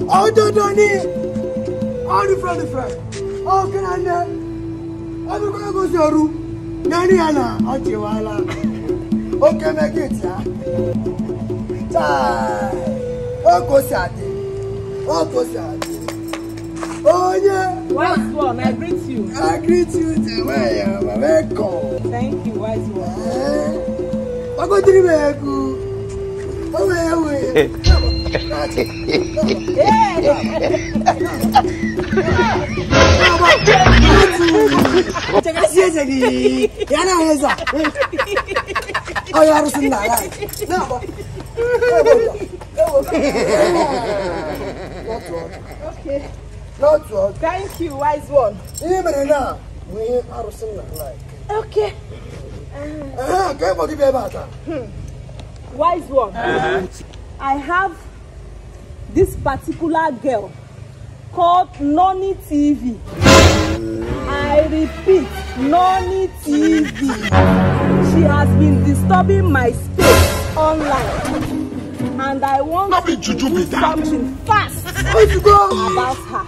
Oh, Dodoni! All the friend. Oh, can I know? I'm going to go to your room. Naniana, Ochiwala. Okay, make it, yeah. Oh, Kosati. Oh, yeah. Wise one, I greet you. I greet you. Welcome. Thank you, wise one. I'm going to you. Oh, Okay. Not work. Thank you, wise one. Even now, we are like. Okay. Can't forgive about that. Wise one. I have this particular girl called Noni TV. I repeat, Noni TV. She has been disturbing my space online. And I want to do something fast about her.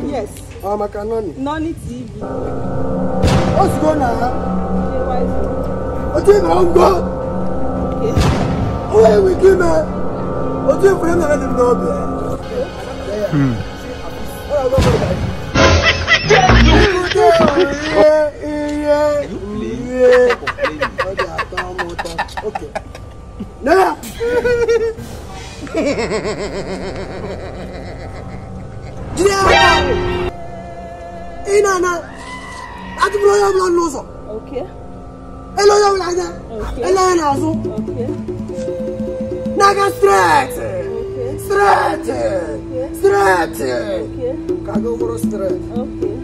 Yes. Noni TV. What's going on? Okay, wise one. What's going on? Okay. Where we give me? What's your friend? I don't know. Okay. Now. Inana. Ati bro ya blo loso. Okay. Hello ya wala. Okay. Hello na zo. Okay. Naga straight. Okay. Straight. Straight. Okay. Kago bro straight. Okay.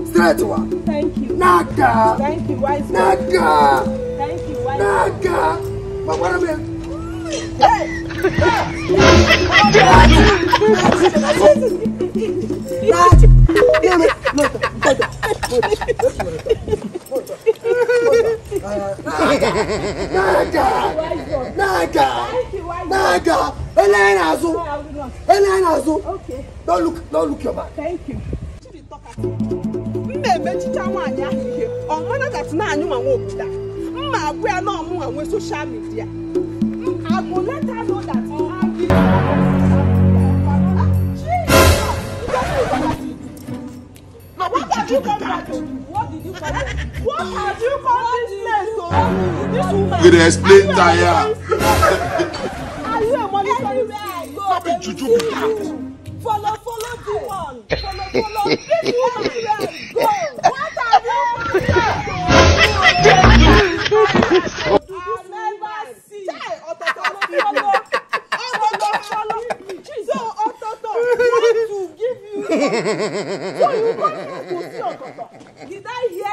Straight one. Thank you. Naga. Thank you, wise one. Naga. Thank you, wise one. Naga. But what I mean? Naga. Elena. Okay. Don't look your back. Thank you. Social media. I will let her know that I'm Now what did you do that? What did you come here? What have you come this place to? This woman. You explain Taya. Are you a monitoring where I go? What did you do that? Follow the one. Follow this woman where I go. What have you come here? So you come here to see Ototo. Did I hear